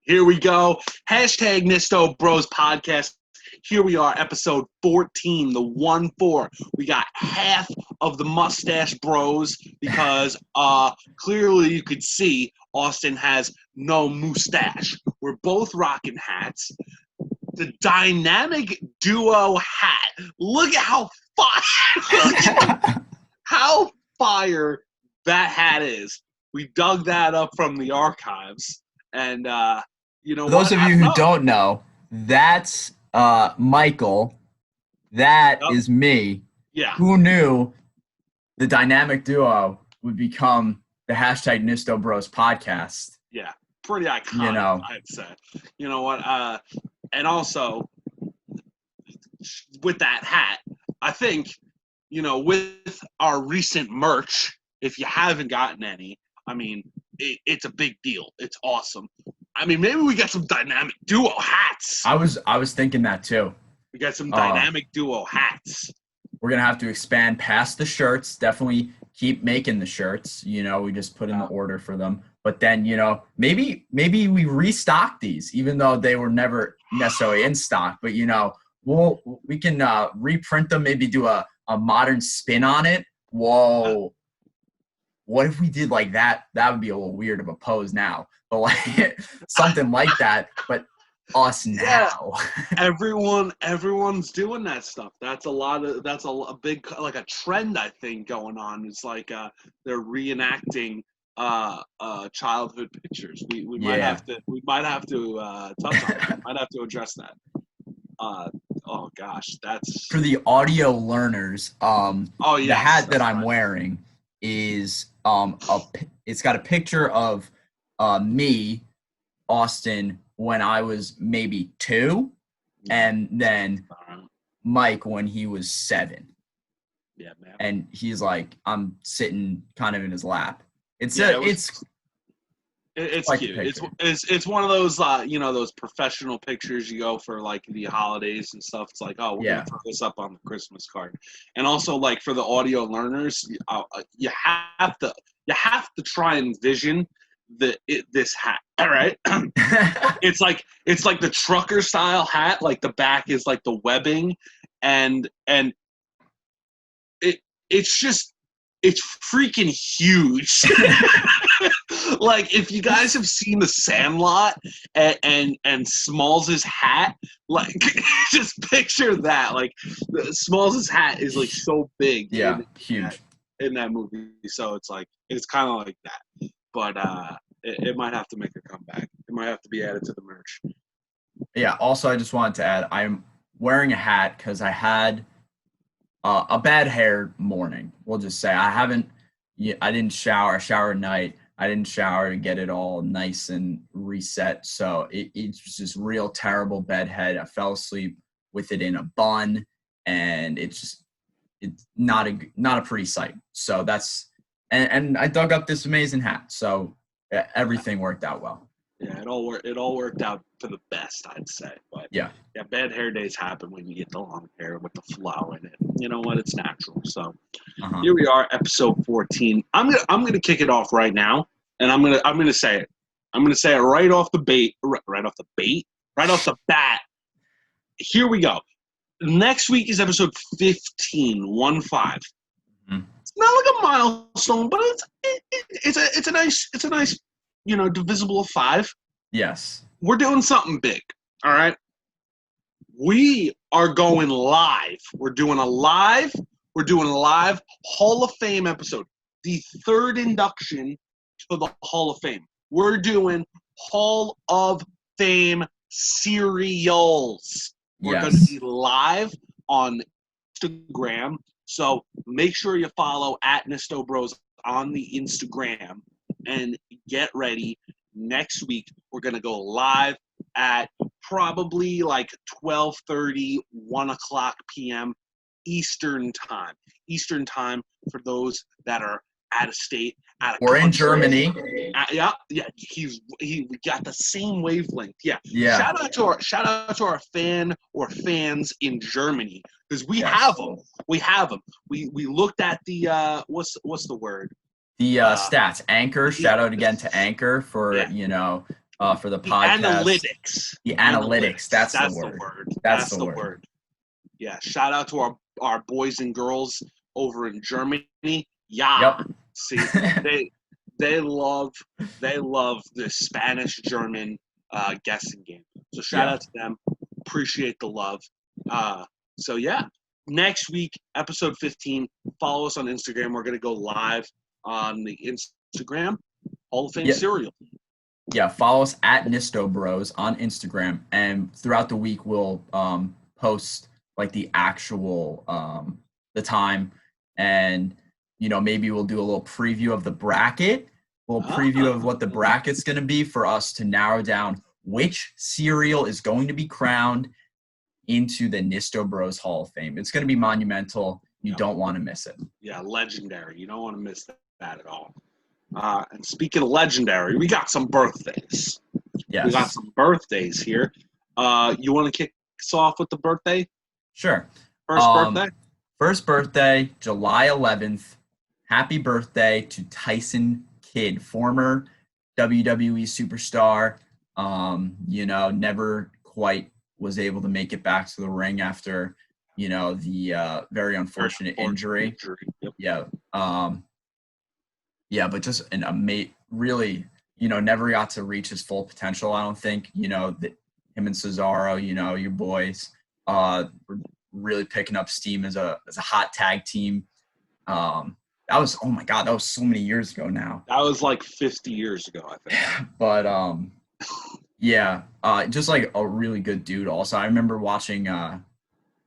Here we go. Hashtag Nisto Bros Podcast. Here we are, episode 14, the 1-4. We got half of the mustache bros because clearly you could see Austin has no mustache. We're both rocking hats. The dynamic duo hat. Look at how fire that hat is. We dug that up from the archives. And you know, for those of you who don't know, that's Michael. That is me. Yeah. Who knew the dynamic duo would become the hashtag Nisto Bros podcast? Yeah, pretty iconic, You know. I'd say. You know what? And also, with that hat, I think, you know, with our recent merch, if you haven't gotten any, I mean, it's a big deal. It's awesome. I mean, maybe we got some dynamic duo hats. I was thinking that too. We got some dynamic duo hats. We're gonna have to expand past the shirts. Definitely keep making the shirts. You know, we just put in the order for them. But then, you know, maybe we restock these, even though they were never necessarily in stock. But you know, we can reprint them. Maybe do a modern spin on it. Whoa. What if we did like that? That would be a little weird of a pose now, but like something like that, but us now. Yeah. Everyone's doing that stuff. That's a big, like a trend, I think, going on. It's like they're reenacting childhood pictures. We might have to touch on it. Might have to address that. Oh gosh, that's for the audio learners. The hat that I'm wearing is it's got a picture of me, Austin, when I was maybe 2, and then Mike when he was 7. Yeah, man. And he's like, I'm sitting kind of in his lap. It's cute. It's one of those you know, those professional pictures you go for like the holidays and stuff. It's like, oh, we're gonna throw this up on the Christmas card. And also, like, for the audio learners, you have to try and envision this hat. All right. it's like the trucker style hat. Like the back is like the webbing, and it's freaking huge. Like, if you guys have seen The Sandlot and Smalls' hat, like, just picture that. Like, Smalls' hat is like so big. Yeah, huge in that movie. So it's like, it's kind of like that. But it might have to make a comeback. It might have to be added to the merch. Yeah. Also, I just wanted to add, I'm wearing a hat because I had a bad hair morning. We'll just say I didn't shower. I showered at night. I didn't shower to get it all nice and reset. So it's just real terrible bedhead. I fell asleep with it in a bun, and it's not a pretty sight. So that's and I dug up this amazing hat. So everything worked out well. Yeah, it all worked out for the best, I'd say. But yeah, bad hair days happen when you get the long hair with the flow in it. You know what? It's natural. So Here we are, episode 14. I'm gonna kick it off right now, and I'm gonna say it. I'm gonna say it right off the bat. Here we go. Next week is episode 15, 1-5. It's not like a milestone, but it's a nice, you know, divisible of 5. Yes. We're doing something big. All right. We are going live. We're doing a live Hall of Fame episode. The 3rd induction to the Hall of Fame. We're doing Hall of Fame serials. We're going to be live on Instagram. So make sure you follow at Nisto Bros on the Instagram and get ready. Next week, we're going to go live at probably like 12:30, 1 o'clock p.m. Eastern time. Eastern time for those that are out of state, out of country. In Germany. We got the same wavelength. Yeah. Yeah. Shout out to our fan or fans in Germany, because we have them. We looked at the what's the word? The stats. Anchor. Shout out again to Anchor for for the The podcast. analytics. The analytics. That's the word. That's the word. Yeah. Shout out to our boys and girls over in Germany. Yeah. Yep. See, they love the Spanish German guessing game. So shout out to them. Appreciate the love. So yeah. Next week, episode 15. Follow us on Instagram. We're gonna go live on the Instagram. Hall of Fame cereal. Yeah, follow us at Nisto Bros on Instagram, and throughout the week we'll post like the actual the time, and maybe we'll do a little preview of the bracket, preview of what the bracket's going to be for us to narrow down which cereal is going to be crowned into the Nisto Bros Hall of Fame. It's going to be monumental. You don't want to miss it. Yeah, legendary. You don't want to miss that at all. And speaking of legendary, we got some birthdays. Yes. We got some birthdays here. You want to kick us off with the birthday? Sure. First birthday, July 11th. Happy birthday to Tyson Kidd, former WWE superstar. Never quite was able to make it back to the ring after, the very unfortunate injury. Yep. Yeah. But just really, never got to reach his full potential. I don't think, him and Cesaro, your boys, were really picking up steam as a hot tag team. That was, oh my God, that was so many years ago now. That was like 50 years ago, I think. But just like a really good dude. Also, I remember watching,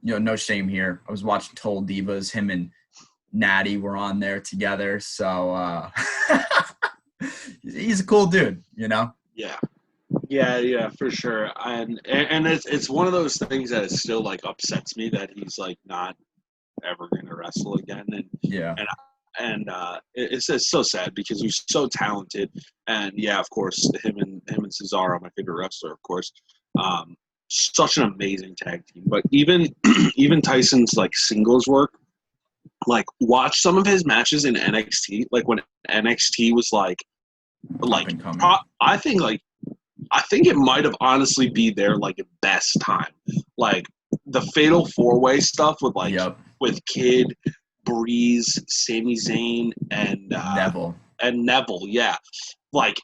no shame here, I was watching Total Divas. Him and Natty were on there together. So he's a cool dude, Yeah, for sure. And it's one of those things that still like upsets me that he's like not ever gonna wrestle again. And it's just so sad because he's so talented. And yeah, of course, him and Cesaro, my favorite wrestler, of course. Such an amazing tag team. But even Tyson's like singles work, like watch some of his matches in NXT, like when NXT was I think it might have honestly be their like best time. Like the Fatal 4-Way stuff with Kid, Breeze, Sami Zayn, and Neville. Yeah, like,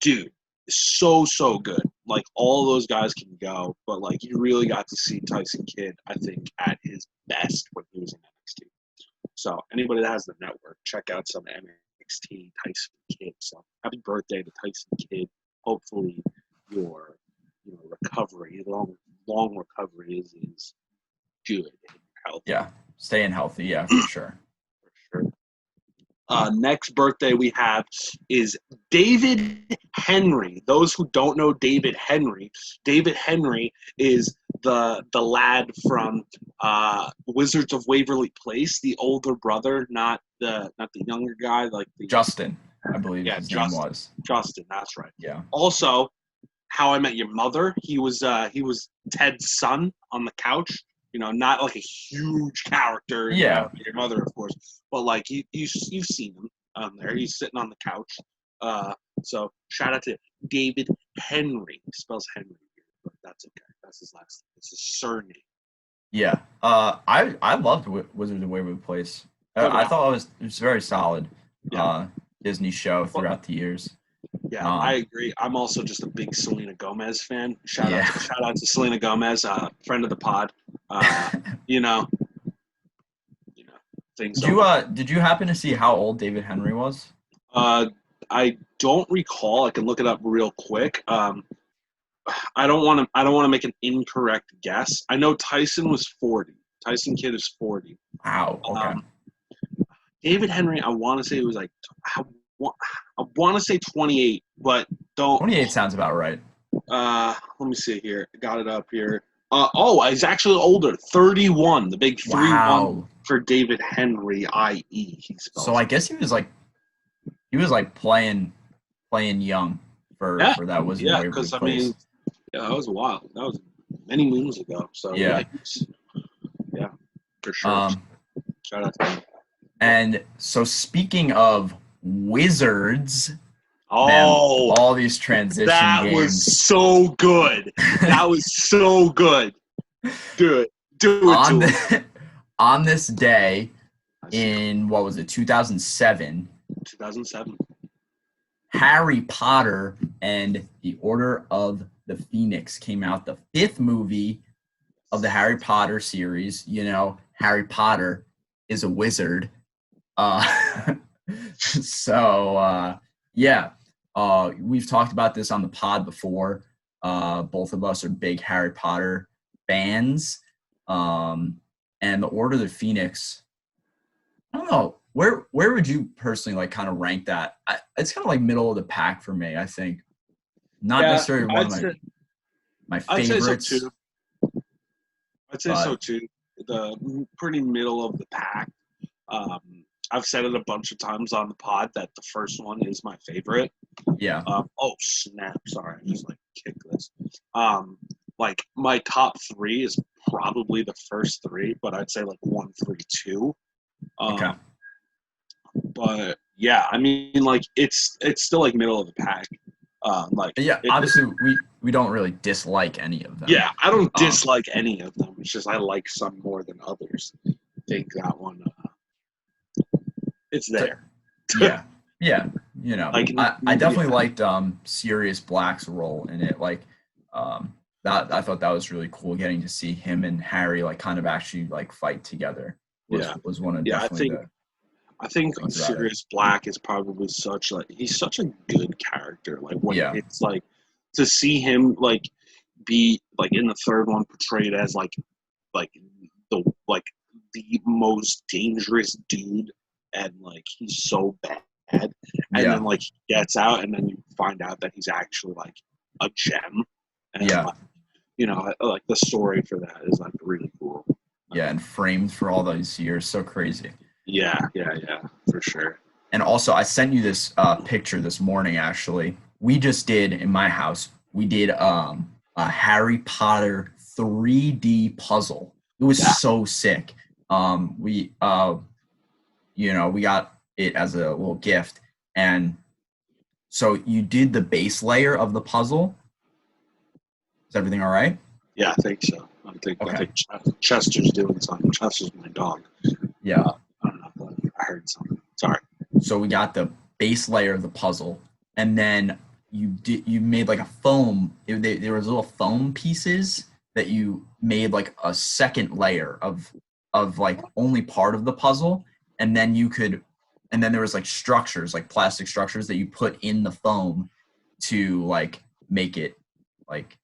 dude, so good. Like all those guys can go, but like you really got to see Tyson Kidd, I think, at his best when he was in NXT. So anybody that has the network, check out some NXT Tyson Kidd. So happy birthday to Tyson Kidd. Hopefully your recovery, long recovery is good and healthy. Yeah, staying healthy, yeah, for sure. For sure. Next birthday we have is David Henry. Those who don't know David Henry is the lad from Wizards of Waverly Place, the older brother, not the younger guy, like the Justin, I believe his name was. Justin, that's right. Yeah. Also, How I Met Your Mother. He was Ted's son on the couch. Not like a huge character. Yeah. Your Mother, of course, but like you've seen him on there. He's sitting on the couch. So shout out to David Henry. He spells Henry, but that's okay. That's his last name. It's his surname. Yeah. I loved Wizards of Waverly Place. I thought it was very solid. Yeah. Disney show throughout the years. Yeah, I agree. I'm also just a big Selena Gomez fan. Shout out to Selena Gomez, friend of the pod. Things. Did you happen to see how old David Henry was? I don't recall. I can look it up real quick. I don't want to make an incorrect guess. I know Tyson was 40. Tyson Kidd is 40. Wow. Okay. David Henry, I want to say it was like I want to say 28, but don't. 28 sounds about right. Let me see here. Got it up here. He's actually older. 31. The big 3-1 for David Henry, i.e. So I guess he was playing young for that was because I mean, that was a while. That was many moons ago. So yeah, for sure. Shout out to him. And so speaking of Wizards, Man, Oh, all these transition that games. was so good. That was so good. Do it. Do it on to him. the, on this day I see. in, what was it, 2007, 2007. Harry Potter and the Order of the Phoenix came out, the 5th movie of the Harry Potter series. You know, Harry Potter is a wizard. Yeah, we've talked about this on the pod before. Both of us are big Harry Potter fans. And the Order of the Phoenix, I don't know, where would you personally like kind of rank that? It's kind of like middle of the pack for me, I think. Not necessarily one of my favorites. I'd say so too. I'd say so too. The pretty middle of the pack. I've said it a bunch of times on the pod that the first one is my favorite. Yeah. Oh snap! Sorry, I just like kicked this. Like my top 3 is probably the first 3, but I'd say like 1, 3, 2. Okay. But yeah, I mean, like it's still like middle of the pack. Obviously we don't really dislike any of them. Yeah, I don't dislike any of them. It's just I like some more than others. I think that one, it's there. Yeah. You know, I definitely liked Sirius Black's role in it. Like, that I thought that was really cool, getting to see him and Harry like kind of actually like fight together. Was one of I think Sirius Black is probably he's such a good character. Like when it's like to see him like be like in the third one portrayed as like the most dangerous dude, and like he's so bad, and then like he gets out, and then you find out that he's actually like a gem, and like, you know, like the story for that is like really cool. And framed for all those years, so crazy. Yeah, for sure. And also, I sent you this picture this morning. Actually, we just did in my house. We did a Harry Potter 3D puzzle. It was so sick. We got it as a little gift, and so you did the base layer of the puzzle. Is everything all right? Yeah, I think so. I think Chester's doing something. Chester's my dog. Yeah. I don't know. I heard something. Sorry. So we got the base layer of the puzzle, and then you made like a foam. There was little foam pieces that you made like a second layer of like only part of the puzzle, and then there was like structures, like plastic structures that you put in the foam to like make it like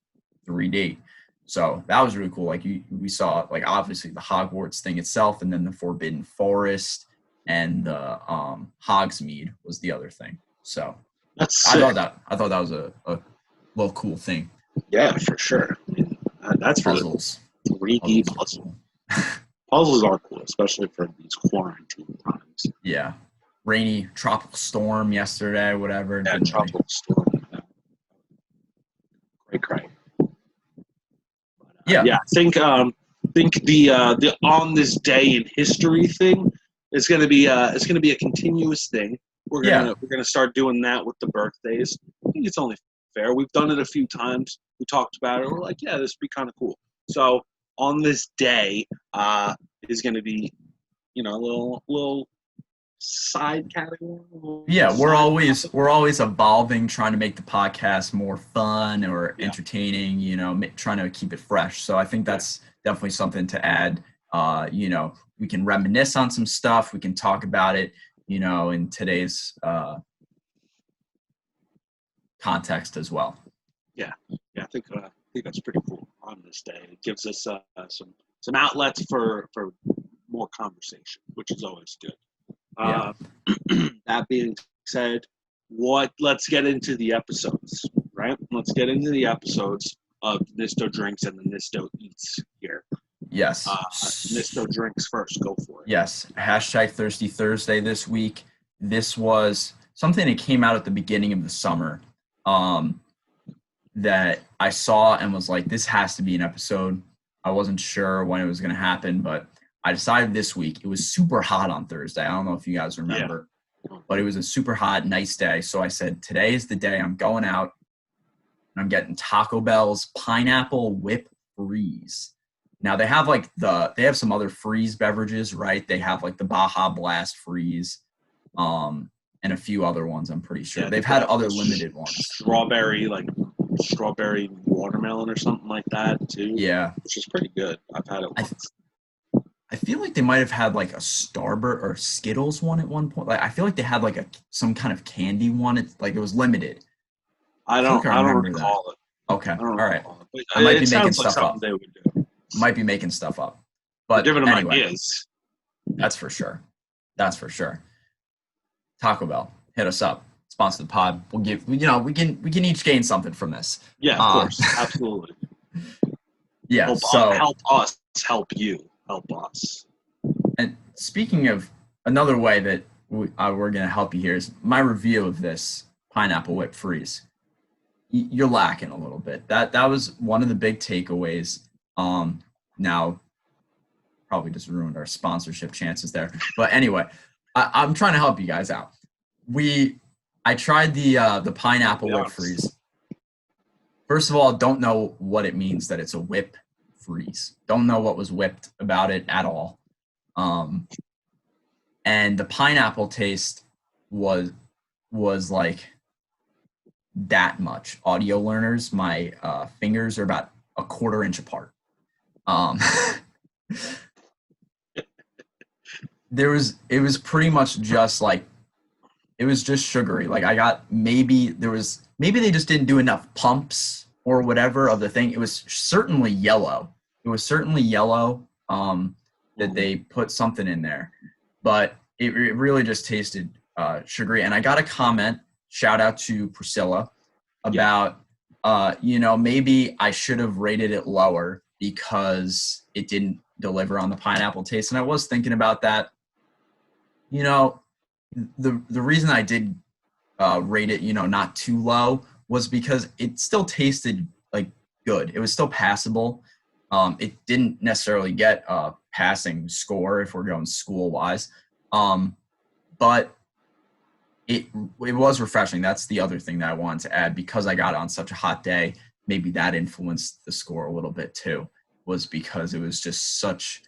3D. So that was really cool. Like we saw like obviously the Hogwarts thing itself, and then the Forbidden Forest, and the Hogsmeade was the other thing. So that's sick. I thought that was a little cool thing. Yeah, for sure. I mean, that's puzzles. Really cool. 3D puzzle. Puzzles are cool, especially for these quarantine times. Yeah. Rainy tropical storm yesterday, whatever. Yeah, tropical storm. Great. Yeah, I think the on this day in history thing is going to be a continuous thing. We're gonna start doing that with the birthdays. I think it's only fair. We've done it a few times. We talked about it. We're like, yeah, this would be kind of cool. So on this day is going to be, you know, a little side category. We're always evolving, trying to make the podcast more fun or entertaining, you know, trying to keep it fresh. So I think that's definitely something to add. You know, we can reminisce on some stuff. We can talk about it, you know, in today's context as well. I think that's pretty cool on this day. It gives us some outlets for more conversation, which is always good. That being said, let's get into the episodes, right? Let's get into the episodes of Nisto Drinks and the Nisto Eats here. Yes. Nisto Drinks first. Go for it. Yes. Hashtag Thirsty Thursday this week. This was something that came out at the beginning of the summer that I saw and was like, this has to be an episode. I wasn't sure when it was going to happen, but I decided this week. It was super hot on Thursday. I don't know if you guys remember. but it was a super hot, nice day. So I said, today is the day I'm going out and I'm getting Taco Bell's pineapple whip freeze. Now they have they have some other freeze beverages, right? They have like the Baja Blast freeze, and a few other ones. I'm pretty sure they've had other limited ones. Strawberry watermelon or something like that too. Yeah, which is pretty good. I've had it once. I feel like they might have had like a Starburst or Skittles one at one point. Like I feel like they had like some kind of candy one. It was limited. I don't recall it. Okay, all right. I might be making stuff up. They would do. Might be making stuff up, but giving them anyway, ideas. That's for sure. Taco Bell, hit us up. Sponsor the pod. We'll give. We can each gain something from this. Yeah, of course, absolutely. Yeah. Help us. Help you. Help us. And speaking of another way that we're going to help you here is my review of this pineapple whip freeze. You're lacking a little bit. That was one of the big takeaways. Now probably just ruined our sponsorship chances there. But anyway, I'm trying to help you guys out. I tried the pineapple whip freeze. First of all, don't know what it means that it's a whip freeze. Don't know what was whipped about it at all. And the pineapple taste was like that much. Audio learners, my fingers are about a quarter inch apart. It was pretty much just like, it was just sugary. Like I got maybe they just didn't do enough pumps or whatever of the thing. It was certainly yellow. That they put something in there, but it really just tasted sugary. And I got a comment, shout out to Priscilla, about maybe I should have rated it lower because it didn't deliver on the pineapple taste. And I was thinking about that. The reason I did rate it, not too low, was because it still tasted like good. It was still passable. It didn't necessarily get a passing score if we're going school-wise, but it was refreshing. That's the other thing that I wanted to add, because I got it on such a hot day. Maybe that influenced the score a little bit too, was because it was just such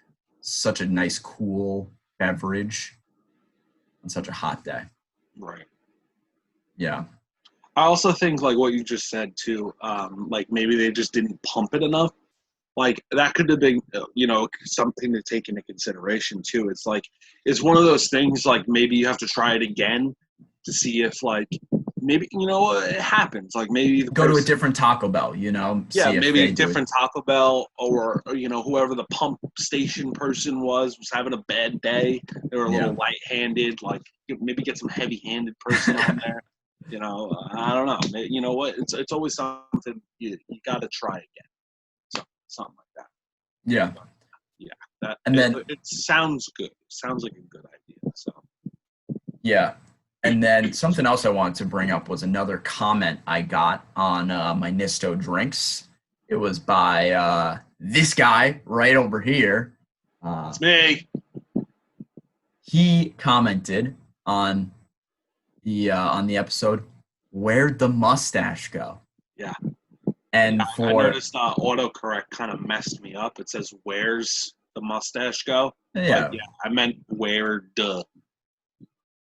a nice, cool beverage on such a hot day. Right. Yeah. I also think like what you just said too, like maybe they just didn't pump it enough. Like that could have been, something to take into consideration too. It's like, it's one of those things, like maybe you have to try it again to see if like, maybe, it happens. Like maybe go to a different Taco Bell, Yeah, maybe a different Taco Bell, or, whoever the pump station person was having a bad day. They were a little light-handed, like maybe get some heavy-handed person on there. I don't know. You know what? It's always something you got to try again. Something like that. Yeah. Yeah. Then it sounds good. It sounds like a good idea. So. Yeah. And then something else I wanted to bring up was another comment I got on my Nisto drinks. It was by this guy right over here. It's me. He commented on the episode, "Where'd the mustache go?" Yeah. And I noticed autocorrect kind of messed me up. It says, "Where's the mustache go?" Yeah. But, I meant where the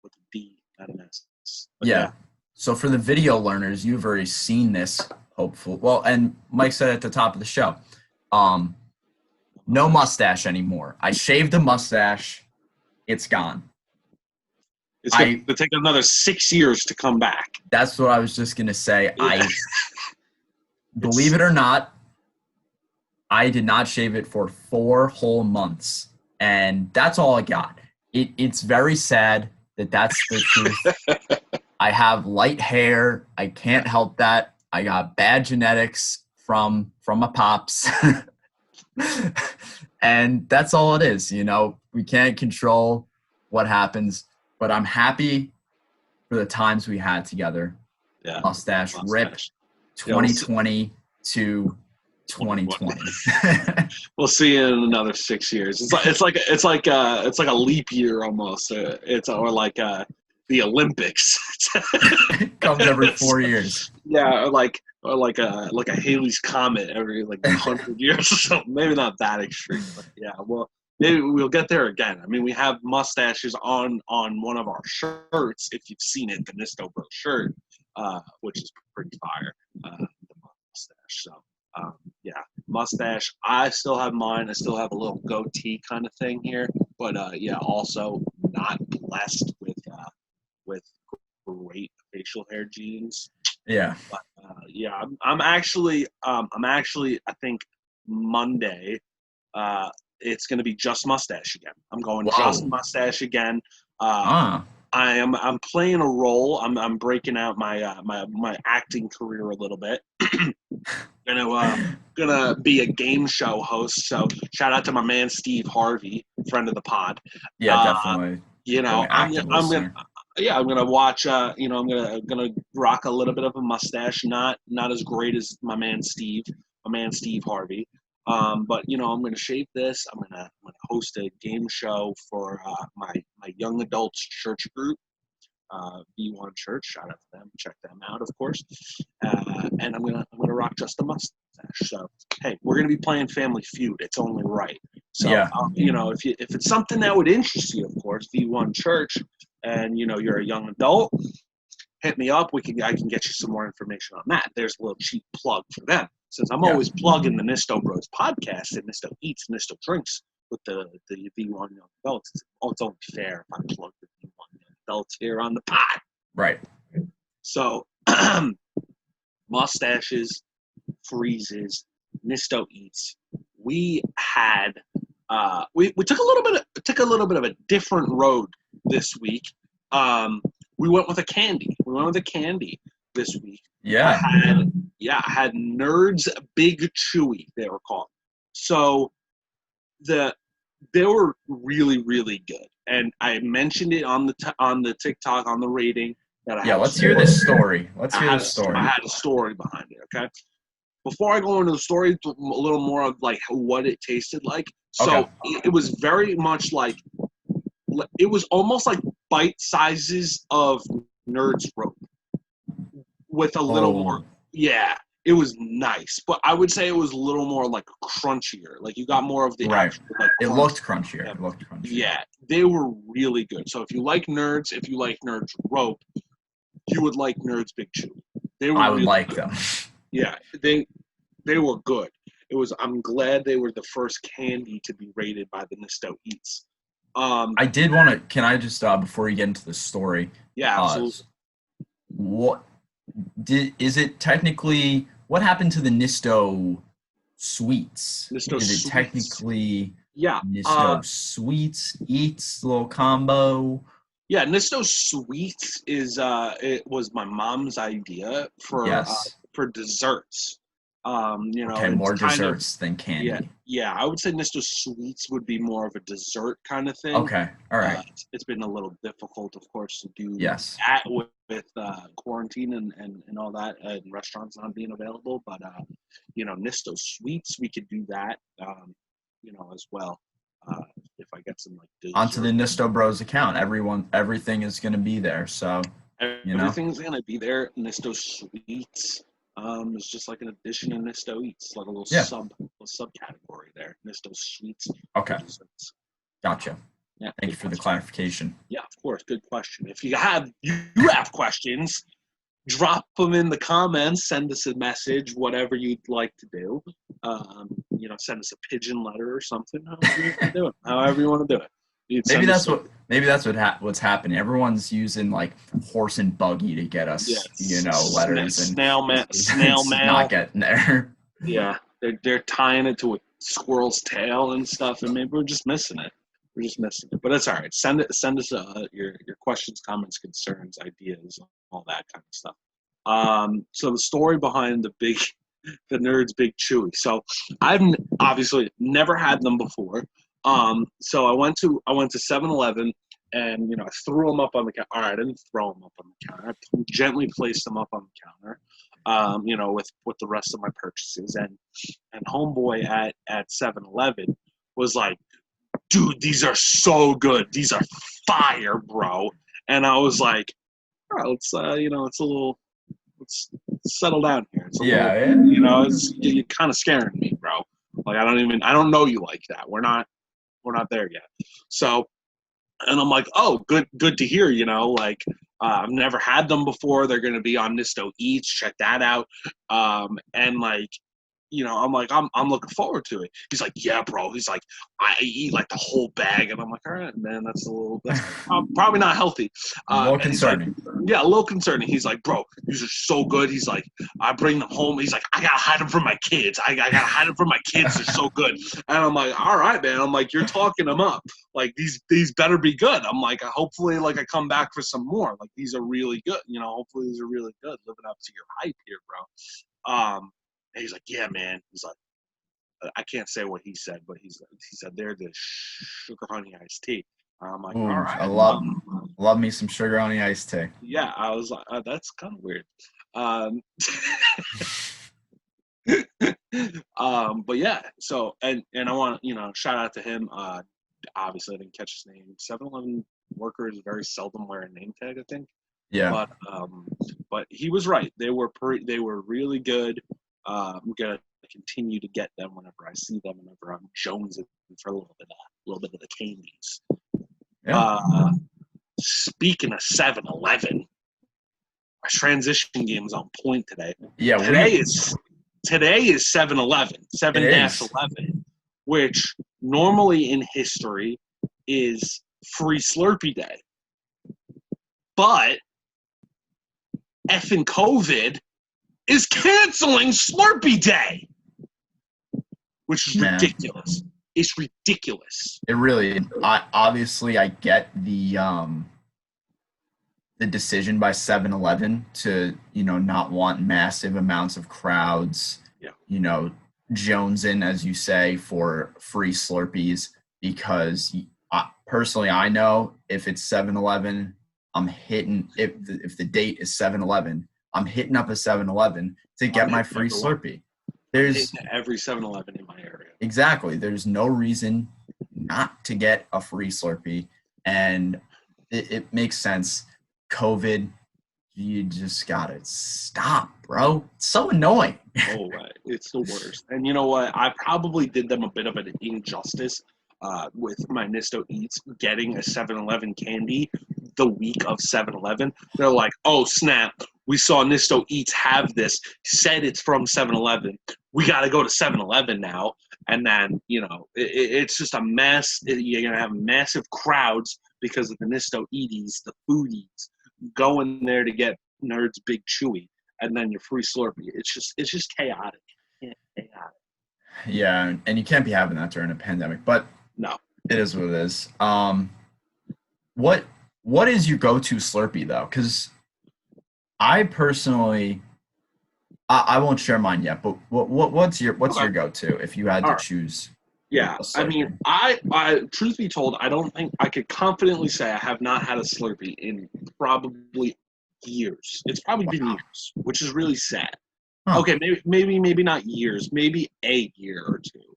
with a D, not an S. Yeah. So for the video learners, you've already seen this, hopefully. Well, and Mike said at the top of the show, no mustache anymore. I shaved the mustache. It's gone. It's going to take another 6 years to come back. That's what I was just going to say. Yeah. Believe it or not, I did not shave it for 4 whole months, and that's all I got. It's very sad that that's the truth. I have light hair. I can't help that. I got bad genetics from my pops. And that's all it is. We can't control what happens, but I'm happy for the times we had together. Yeah. Mustache ripped. 2020 to 2020. We'll see you in another 6 years. It's like a leap year almost. It's or like the Olympics. Comes every 4 years. Yeah, or like a Halley's Comet every like 100 years or something. Maybe not that extreme, but yeah. Well, maybe we'll get there again. I mean, we have mustaches on one of our shirts. If you've seen it, the Nisto Bro shirt, which is pretty fire. The mustache. So yeah, mustache. I still have mine. I still have a little goatee kind of thing here, but yeah, also not blessed with great facial hair genes. Yeah. But yeah, I'm actually I think Monday it's going to be just mustache again. I'm going just mustache again. I'm playing a role. I'm breaking out my my acting career a little bit. Gonna be a game show host. So shout out to my man Steve Harvey, friend of the pod. Yeah, definitely. You know, I'm gonna watch. You know, I'm gonna rock a little bit of a mustache. Not as great as my man Steve Harvey. But you know, I'm gonna shave this. I'm gonna host a game show for my young adults church group. V1 Church, shout out to them, check them out, of course. And I'm gonna rock just a mustache. So hey, we're gonna be playing Family Feud. It's only right. So yeah. You know, if it's something that would interest you, of course, V1 Church, and you know you're a young adult, hit me up. I can get you some more information on that. There's a little cheap plug for them, since I'm always plugging the Nisto Bros podcast and Nisto Eats, Nisto Drinks with the V1 Young Adults. It's only fair if I plug the V1 Young Adults here on the pod. Right. So mustaches, freezes, Nisto Eats. We had we took a little bit of a different road this week. We went with a candy. This week. Yeah. I had Nerds Big Chewy, they were called. So they were really, really good. And I mentioned it on the TikTok, on the rating. Let's hear this story. I had a story behind it, okay? Before I go into the story, a little more of like what it tasted like. So it was very much like, it was almost like bite sizes of Nerds Rope with a little more. Yeah, it was nice, but I would say it was a little more like crunchier. Like you got more of the actual, like, it looked crunchier. Yeah, they were really good. So if you like Nerds Rope, you would like Nerds Big Chew. I would like them. Yeah, they were good. I'm glad they were the first candy to be rated by the Nisto Eats. I did want to. Can I just before you get into the story? Yeah, absolutely. Is it technically what happened to the Nisto Sweets? Is it technically Nisto Sweets Eats little combo? Yeah, Nisto Sweets is it was my mom's idea for desserts. You know, more desserts than candy. Yeah, I would say Nisto Sweets would be more of a dessert kind of thing. Okay, all right. It's been a little difficult, of course, to do that with quarantine and all that, and restaurants not being available. But you know, Nisto Sweets, we could do that. You know, as well. If I get some like dessert. Onto the Nisto Bros account, everything is going to be there. So everything's going to be there. Nisto Sweets. It's just like an addition to Nisto Eats, like a little subcategory there. Nisto Sweets. Okay. Gotcha. Yeah. Thank you for the clarification. Yeah, of course. Good question. If you have questions, drop them in the comments. Send us a message, whatever you'd like to do. You know, send us a pigeon letter or something. However you want to do it. Maybe that's what's happening. Everyone's using like horse and buggy to get us, letters and snail mail. Not getting there. Yeah, they're tying it to a squirrel's tail and stuff, and maybe we're just missing it. But it's all right. Send us your questions, comments, concerns, ideas, all that kind of stuff. So the story behind the Nerds Big Chewy. So I've obviously never had them before. So I went to 7-Eleven and, I threw them up on the counter. All right, I didn't throw them up on the counter. I gently placed them up on the counter, with the rest of my purchases. And homeboy at 7-Eleven was like, dude, these are so good. These are fire, bro. And I was like, all right, let's let's settle down here. It's a Yeah, little, you're kind of scaring me, bro. Like I don't know you like that. We're not there yet. So, and I'm like, oh, good to hear. Like I've never had them before. They're going to be on Nisto Eats. Check that out. And like, I'm like, I'm looking forward to it. He's like, yeah, bro. He's like, I eat like the whole bag, and I'm like, all right, man, that's probably not healthy. more And he's like, concerning. yeah, a little concerning. He's like, bro, these are so good. He's like, I bring them home. He's like, I gotta hide them from my kids. I gotta hide them from my kids. They're so good. And I'm like, all right, man. I'm like, you're talking them up. Like these better be good. I'm like, hopefully, like I come back for some more. Like these are really good. Hopefully these are really good. Living up to your hype here, bro. And he's like, yeah, man. He's like, I can't say what he said, but he said they're the sugar honey iced tea. I'm like, Ooh, all right. I love me some sugar honey iced tea. Yeah, I was like, that's kind of weird. But yeah. So and I want shout out to him. Obviously, I didn't catch his name. 7-Eleven workers very seldom wear a name tag, I think. Yeah. But he was right. They were really good. I'm gonna continue to get them whenever I see them. Whenever I'm jonesing for a little bit of the candies. Yeah. Speaking of 7-Eleven, our transition game is on point today. Yeah. Today is 7-Eleven, 7-11, which normally in history is Free Slurpee Day. But effing COVID is canceling Slurpee Day, which is ridiculous. It's ridiculous. It really. I get the decision by 7-Eleven to not want massive amounts of crowds. Yeah. Jonesing, as you say, for free Slurpees, because personally I know if it's 7-Eleven, I'm hitting if the date is 7-Eleven, I'm hitting up a 7-Eleven to get my free Slurpee. There's every 7-Eleven in my area. Exactly. There's no reason not to get a free Slurpee, and it makes sense. COVID, you just gotta stop, bro. It's so annoying. Oh, right. It's the worst. And you know what? I probably did them a bit of an injustice with my Nisto Eats getting a 7-Eleven candy the week of 7-Eleven. They're like, oh, snap. We saw Nisto Eats have this, said it's from 7-Eleven. We got to go to 7-Eleven now. And then, it's just a mess. You're going to have massive crowds because of the Nisto Eaties, the foodies, going there to get Nerds Big Chewy, and then your free Slurpee. It's just chaotic. Chaotic. Yeah, and you can't be having that during a pandemic, but no, it is what it is. What is your go-to Slurpee though? Because I personally, I won't share mine yet. But what's your go-to if you had to choose? Yeah, I mean, I truth be told, I don't think I could confidently say I have not had a Slurpee in probably years. It's probably been years, which is really sad. Huh. Okay, maybe not years, maybe a year or two,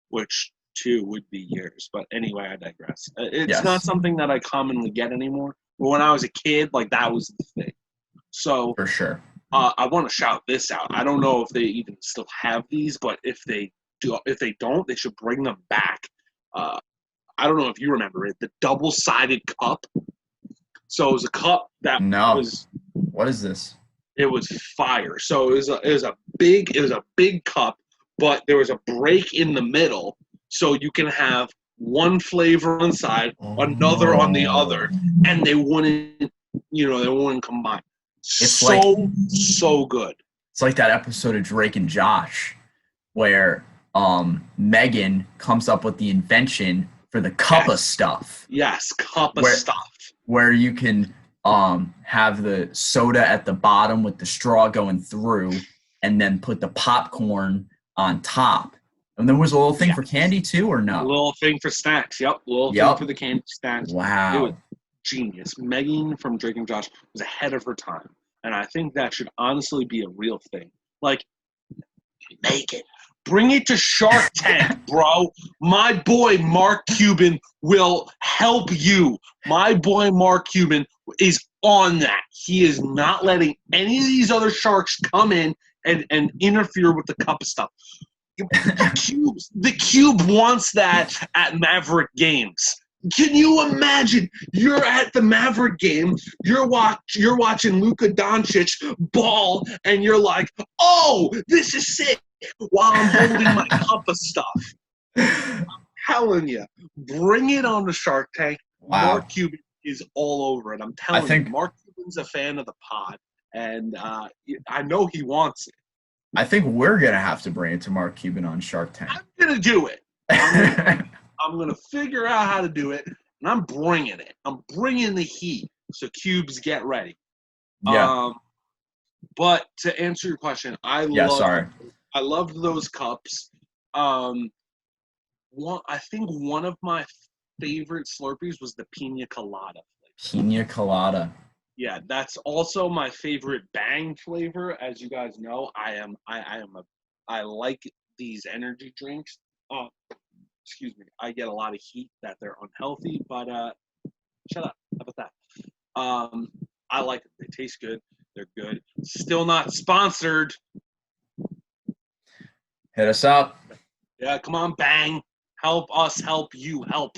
which 2 would be years. But anyway, I digress. It's not something that I commonly get anymore. But when I was a kid, like that was the thing. So for sure, I want to shout this out. I don't know if they even still have these, but if they don't, they should bring them back. I don't know if you remember it, the double-sided cup. So it was a cup that was. What is this? It was fire. So it was a big cup, but there was a break in the middle, so you can have one flavor on one side, another on the other, and they wouldn't combine. It's so good. It's like that episode of Drake and Josh, where Megan comes up with the invention for the cup of stuff. Yes, cup of stuff. Where you can have the soda at the bottom with the straw going through, and then put the popcorn on top. And there was a little thing for candy too, or no? A little thing for snacks. Yep. Thing for the candy snacks. Wow. It was genius. Megan from Drake and Josh was ahead of her time. And I think that should honestly be a real thing. Like, Make it. Bring it to Shark Tank, bro. My boy Mark Cuban will help you. My boy Mark Cuban is on that. He is not letting any of these other sharks come in and interfere with the cup of stuff. The Cube wants that at Maverick games. Can you imagine? You're at the Maverick game. You're watching Luka Doncic ball, and you're like, "Oh, this is sick!" While I'm holding my cup of stuff. I'm telling you, bring it on to Shark Tank. Wow. Mark Cuban is all over it. I'm telling you, Mark Cuban's a fan of the pod, and I know he wants it. I think we're gonna have to bring it to Mark Cuban on Shark Tank. I'm gonna do it. I'm going to figure out how to do it, and I'm bringing it. I'm bringing the heat, so Cubes, get ready. Yeah. But to answer your question, I loved those cups. I think one of my favorite Slurpees was the Pina Colada flavor. Pina Colada. Yeah, that's also my favorite Bang flavor. As you guys know, I like these energy drinks. Excuse me, I get a lot of heat that they're unhealthy, but shut up. How about that? I like them. They taste good. They're good. Still not sponsored. Hit us up. Yeah, come on, Bang. Help us help you. Help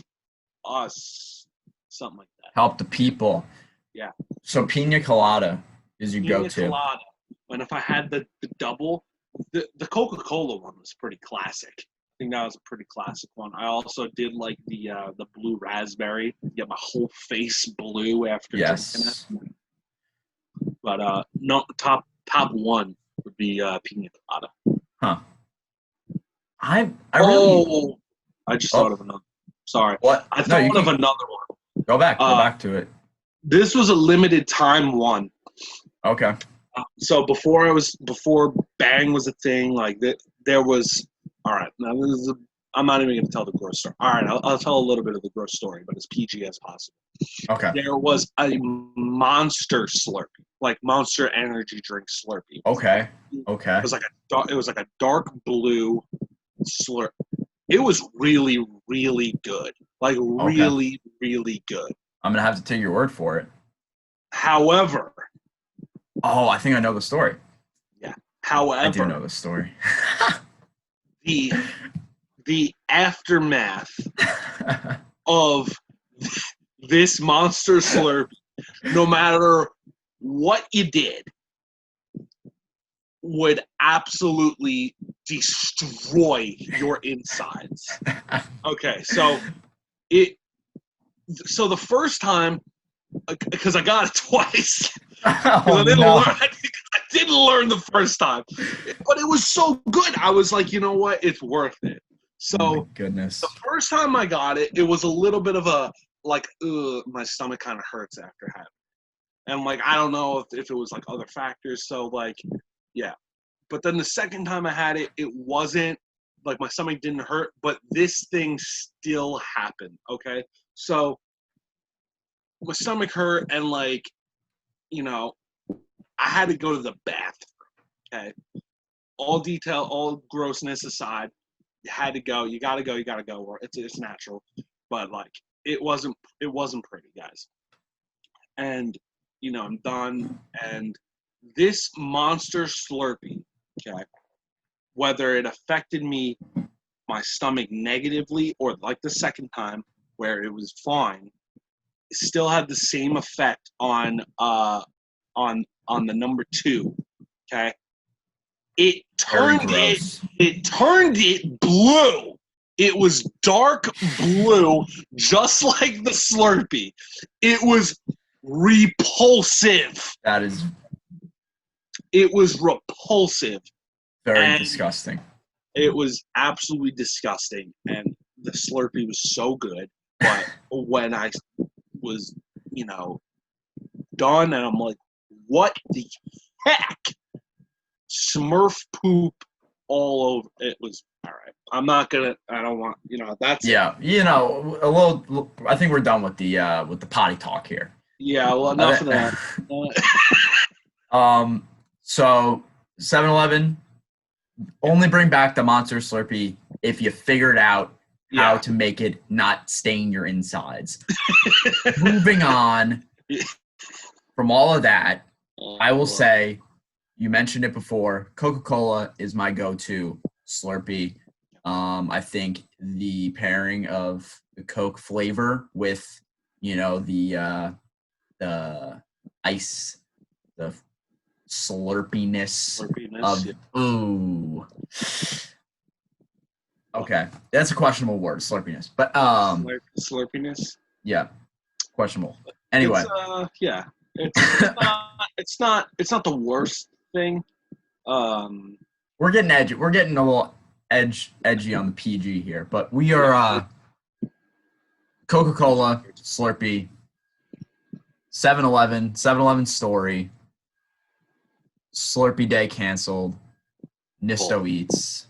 us. Something like that. Help the people. Yeah. So Pina Colada is your go-to. Pina Colada. And if I had the double, the Coca-Cola one was pretty classic. I think that was a pretty classic one. I also did like the blue raspberry. Get my whole face blue after drinking it. But no, top one would be Pina Colada. Huh. I just thought of another. Sorry. What? I thought of another one. Go back to it. This was a limited time one. Okay. So before Bang was a thing, like there was. All right, now I'm not even going to tell the gross story. All right, I'll tell a little bit of the gross story, but as PG as possible. Okay. There was a Monster Slurpee, like Monster Energy drink Slurpee. Okay. It was like a dark blue Slurp. It was really, really good. Like really, really good. I'm gonna have to take your word for it. However. Oh, I think I know the story. Yeah. However. I do know the story. The aftermath of this Monster Slurpee, no matter what you did, would absolutely destroy your insides. Okay, so the first time, because I got it twice. I didn't learn the first time, but it was so good. I was like, you know what? It's worth it. So, oh my goodness. The first time I got it, it was a little bit of a like, my stomach kind of hurts after having it. And like, I don't know if it was like other factors. So like, yeah. But then the second time I had it, it wasn't like my stomach didn't hurt, but this thing still happened. Okay, so my stomach hurt and like, you know, I had to go to the bathroom. Okay, all grossness aside, you had to go. You gotta go. Or it's natural, but like it wasn't pretty, guys. And you know, I'm done. And this Monster Slurpee, okay, whether it affected my stomach negatively or like the second time where it was fine, it still had the same effect on the number 2. Okay, it turned it blue. It was dark blue, just like the Slurpee. It was repulsive. It was repulsive. Very disgusting. It was absolutely disgusting, and the Slurpee was so good. But when I was, you know, done, and I'm like, what the heck? Smurf poop all over. It was all right. I don't want, you know, that's yeah. You know, a little. I think we're done with the potty talk here. Yeah. Well, enough of that. So 7-Eleven, Only bring back the Monster Slurpee if you figured out how Yeah. to make it not stain your insides. Moving on from all of that, I will say, you mentioned it before, Coca-Cola is my go-to Slurpee. I think the pairing of the Coke flavor with, the ice, the slurpiness of, ooh. Okay, that's a questionable word, slurpiness. But slurpiness. Yeah, questionable. Anyway, it's not the worst thing. We're getting edgy. We're getting a little edgy on the PG here, but we are Coca-Cola, Slurpee, 7-Eleven story, Slurpee Day canceled, Nisto Eats.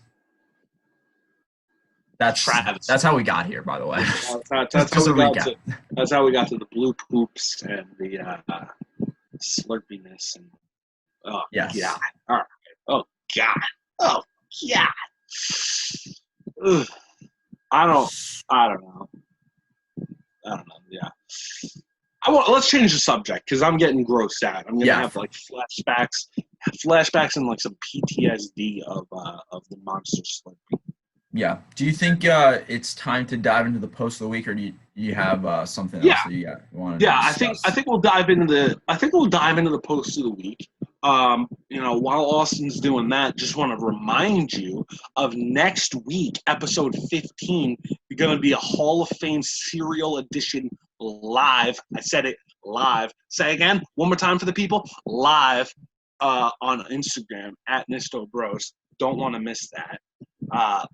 That's how we got here, by the way. That's how we got to the blue poops and the slurpiness and yes. God. All right. Oh God. Oh God. Ugh. I don't know. Yeah. Let's change the subject because I'm getting grossed out. I'm gonna have like flashbacks and like some PTSD of the Monster Slurpee. Yeah. Do you think it's time to dive into the post of the week, or do you have something else that you want to discuss? I think we'll dive into the post of the week. While Austin's doing that, just want to remind you of next week, episode 15. You're going to be a Hall of Fame serial edition live. I said it live. Say again, one more time for the people. Live on Instagram at Nisto Bros. Don't want to miss that.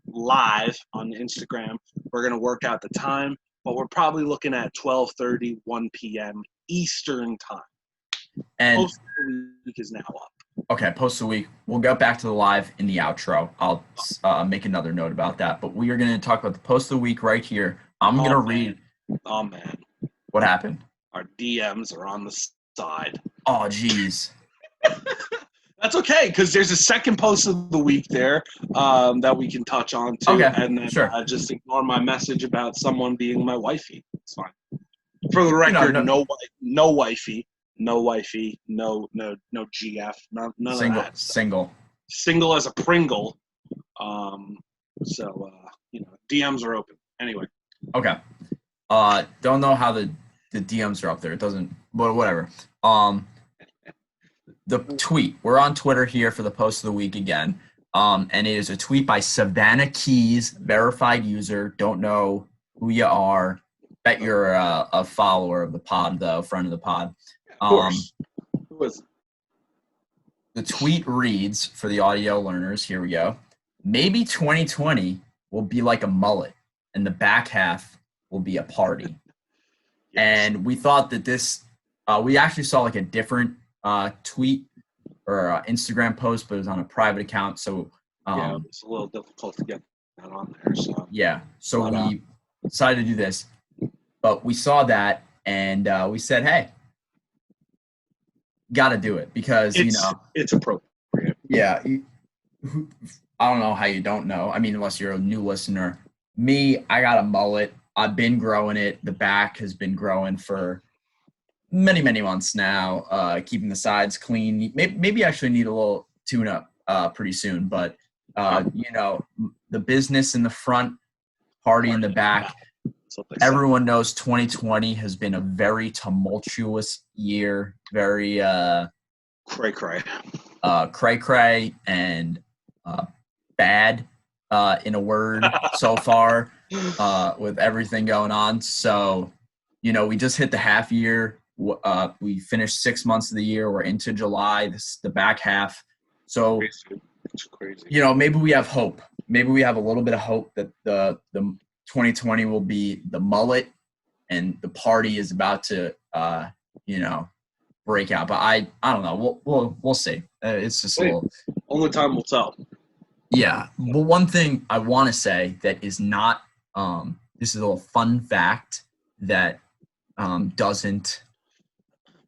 Live on Instagram. We're going to work out the time, but we're probably looking at 12:30, 1 p.m. Eastern time. And post of the week is now up. Okay, post of the week. We'll get back to the live in the outro. I'll make another note about that. But we are going to talk about the post of the week right here. I'm going to read. Oh, man. What happened? Our DMs are on the side. Oh, geez. That's okay, because there's a second post of the week there that we can touch on, too. Okay, and then sure. Just ignore my message about someone being my wifey. It's fine. For the record, no wifey. No wifey, no GF, none of that. Single as a Pringle. DMs are open. Anyway. Okay. Don't know how the DMs are up there. It doesn't, but whatever. The tweet. We're on Twitter here for the post of the week again. And it is a tweet by Savannah Keys, verified user. Don't know who you are. Bet you're a follower of the pod, though, friend of the pod. Of course. Who is it? The tweet reads, for the audio learners, here we go. Maybe 2020 will be like a mullet, and the back half will be a party. Yes. And we thought that this, we actually saw like a different tweet or Instagram post, but it was on a private account. So it's a little difficult to get that on there. So yeah, so we decided to do this, but we saw that and we said, hey, got to do it because it's appropriate. Yeah, I don't know how you don't know. I mean, unless you're a new listener. Me, I got a mullet. I've been growing it. The back has been growing for many, many months now. Keeping the sides clean. Maybe actually need a little tune-up pretty soon. But the business in the front, party in the back. Everyone knows 2020 has been a very tumultuous year. Very cray-cray. Cray-cray and bad, in a word, so far, with everything going on. So, we just hit the half year. We finished 6 months of the year. We're into July. This is the back half. So, it's crazy. Maybe we have hope. Maybe we have a little bit of hope that the 2020 will be the mullet and the party is about to, break out. But I don't know. We'll see. It's just a little. Only time will tell. Yeah. But one thing I want to say that is not, this is a little fun fact that doesn't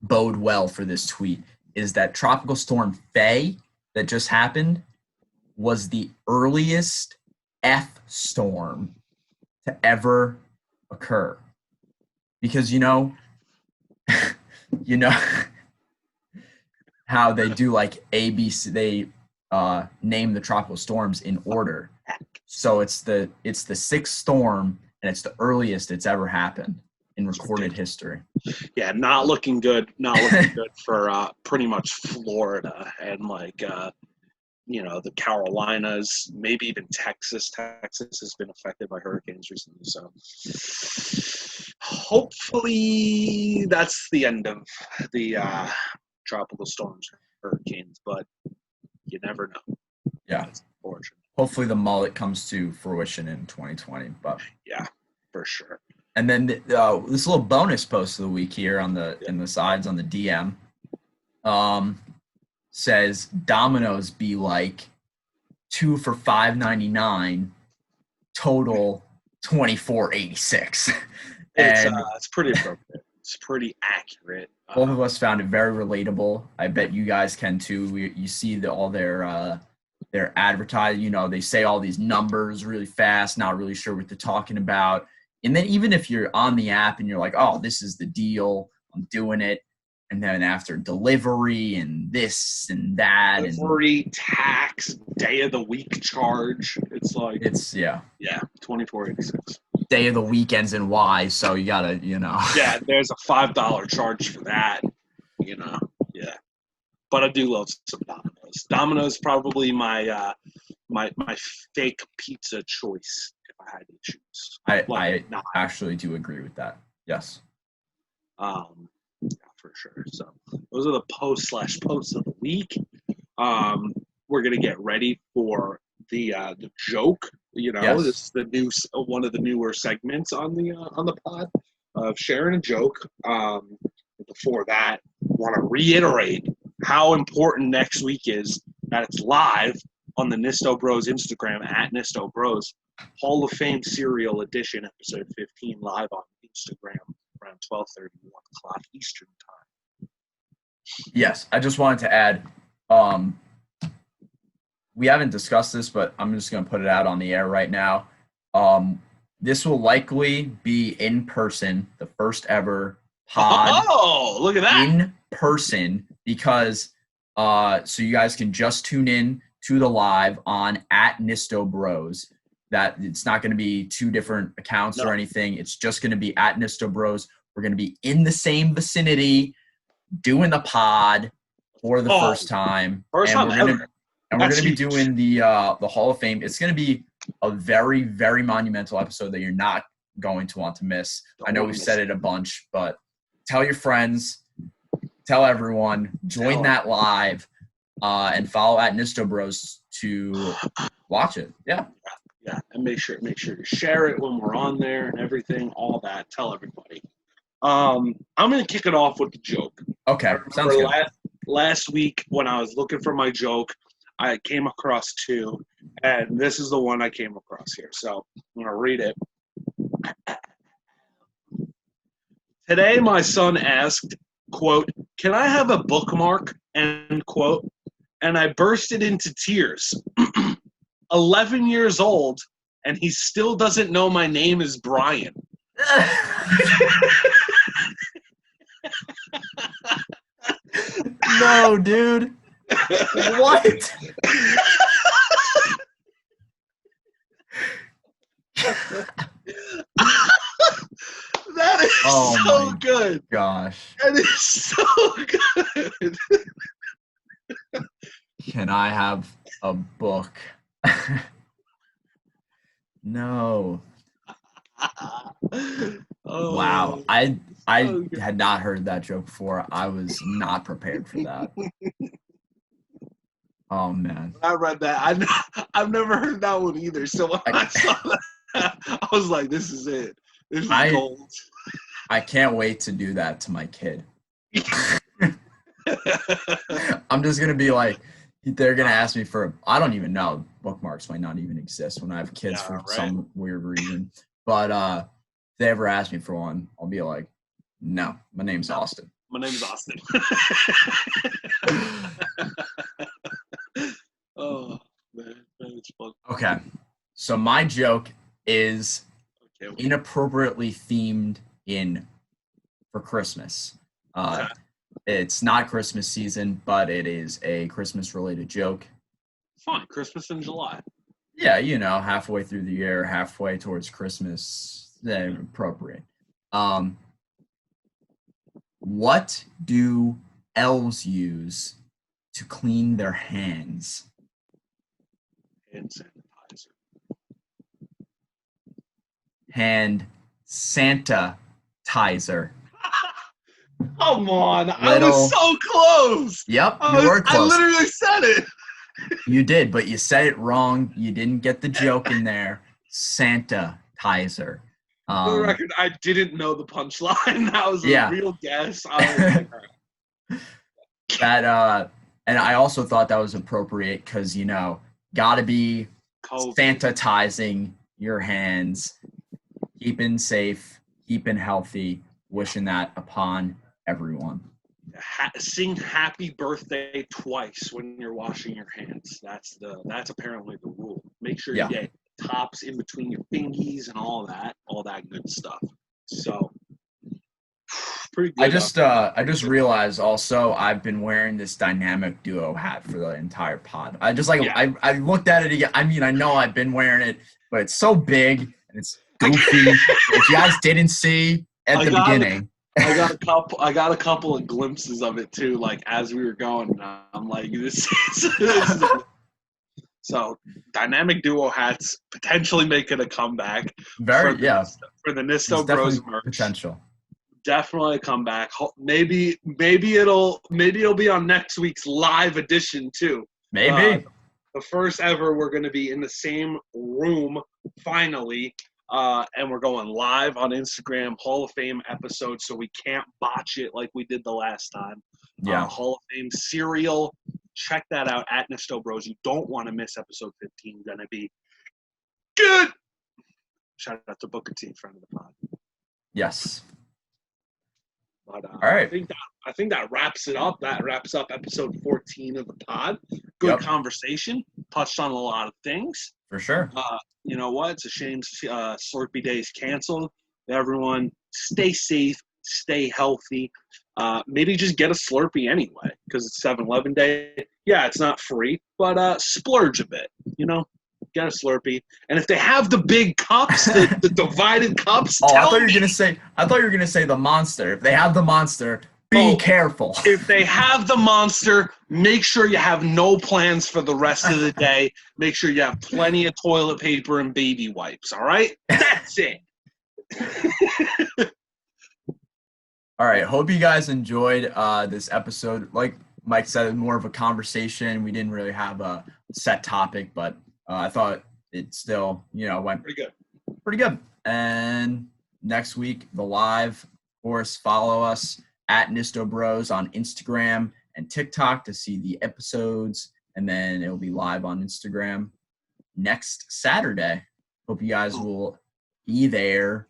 bode well for this tweet, is that Tropical Storm Faye that just happened was the earliest F storm to ever occur? Because you know how they do like ABC, they name the tropical storms in order. So it's the sixth storm, and it's the earliest it's ever happened in recorded history. Yeah, not looking good. Not looking good for pretty much Florida and like the Carolinas, maybe even Texas. Texas has been affected by hurricanes recently, so hopefully that's the end of the tropical storms, hurricanes. But you never know. Yeah. That's unfortunate. Hopefully the mullet comes to fruition in 2020. But yeah, for sure. And then this little bonus post of the week here on in the sides on the DM says Domino's be like 2 for $5.99, total $24.86. It's pretty appropriate. It's pretty accurate. Both of us found it very relatable. I bet you guys can too. You see all their advertising. They say all these numbers really fast, not really sure what they're talking about. And then even if you're on the app and you're like, oh, this is the deal, I'm doing it. And then after delivery and this and that. Delivery, tax, day of the week charge. It's like. Yeah, $24.86. Day of the weekends and why, so you got to, Yeah, there's a $5 charge for that, yeah. But I do love some Domino's. Domino's probably my my fake pizza choice if I had to choose. I actually do agree with that. Yes. Yeah, for sure. So those are the posts of the week. We're gonna get ready for the joke. Yes. This is the one of the newer segments on the pod of sharing a joke. Before that, want to reiterate how important next week is, that it's live on the Nisto Bros Instagram at Nisto Bros. Hall of Fame Serial Edition, episode 15, live on Instagram around 12:30, 1 o'clock Eastern time. Yes, I just wanted to add, we haven't discussed this, but I'm just going to put it out on the air right now. This will likely be in person, the first ever pod. Oh, look at that. In person, because so you guys can just tune in to the live on at Nisto Bros. That it's not going to be two different accounts or anything. It's just going to be at Nisto Bros. We're going to be in the same vicinity doing the pod for the first time. We're going to be doing the Hall of Fame. It's going to be a very, very monumental episode that you're not going to want to miss. I know we've said it a bunch, but tell your friends, tell everyone, join that live, and follow at Nisto Bros to watch it. Yeah. Yeah, and make sure to share it when we're on there and everything, all that. Tell everybody. I'm going to kick it off with the joke. Okay, sounds good. Last week when I was looking for my joke, I came across two, and this is the one I came across here. So I'm going to read it. Today my son asked, quote, "Can I have a bookmark?" End quote. And I bursted into tears. 11 years old, and he still doesn't know my name is Brian. No, dude. What? That is so good. Gosh. That is so good. Can I have a book? No. Wow. I had not heard that joke before. I was not prepared for that. Oh, man. I read that. I've never heard that one either. So when I saw that, I was like, this is it. This is gold. I can't wait to do that to my kid. I'm just going to be like, they're going to ask me for, I don't even know. Bookmarks might not even exist when I have kids for some weird reason. But if they ever ask me for one, I'll be like, no, my name's Austin. My name's Austin. Oh, man. So my joke is Okay. inappropriately themed for Christmas. Okay. It's not Christmas season, but it is a Christmas-related joke. Fine. Christmas in July. Yeah, halfway through the year, halfway towards Christmas, then appropriate. What do elves use to clean their hands? Hand sanitizer. Hand Santa-tizer. Come on. I was so close. Yep, you were close. I literally said it. You did, but you said it wrong. You didn't get the joke in there. Santa-tizer. For the record, I didn't know the punchline. That was a real guess. I was like, and I also thought that was appropriate because, gotta be COVID. Sanitizing your hands, keeping safe, keeping healthy, wishing that upon everyone. Sing happy birthday twice when you're washing your hands. That's apparently the rule. Make sure you get tops in between your fingies and all that good stuff. So pretty good. I just realized also I've been wearing this dynamic duo hat for the entire pod. I I looked at it again. I mean, I know I've been wearing it, but it's so big and it's goofy. If you guys didn't see at the beginning. I got a couple of glimpses of it too, like as we were going. I'm like, this is so dynamic duo hats potentially making a comeback. For the Nisto Bros merch. Potential. Definitely a comeback. Maybe it'll be on next week's live edition too. Maybe the first ever. We're going to be in the same room finally. And we're going live on Instagram, Hall of Fame episode, so we can't botch it like we did the last time. Yeah. Hall of Fame serial. Check that out at Nisto Bros. You don't want to miss episode 15. Going to be good. Shout out to Booker T, friend of the pod. Yes. But, all right. I think that wraps it up. That wraps up episode 14 of the pod. Good conversation. Touched on a lot of things. For sure. You know what? It's a shame Slurpee Day is canceled. Everyone, stay safe, stay healthy. Maybe just get a Slurpee anyway because it's 7-Eleven Day. Yeah, it's not free, but splurge a bit. Get a Slurpee. And if they have the big cups, the divided cups, I thought you were gonna say the Monster. If they have the Monster, be careful. If they have the Monster, make sure you have no plans for the rest of the day. Make sure you have plenty of toilet paper and baby wipes, all right? That's it. All right. Hope you guys enjoyed this episode. Like Mike said, more of a conversation. We didn't really have a set topic, but I thought it still, went pretty good. And next week, the live, of course, follow us at Nisto Bros on Instagram and TikTok to see the episodes, and then it'll be live on Instagram next Saturday. Hope you guys will be there.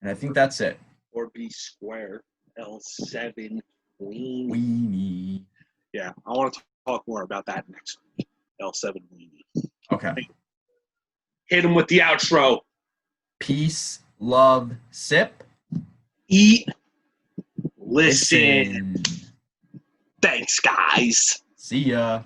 And I think that's it. Or be square, L7 Weenie. Yeah, I want to talk more about that next week. L7 Weenie. Okay. Hit him with the outro. Peace, love, sip. Eat. Listen. Thanks, guys. See ya.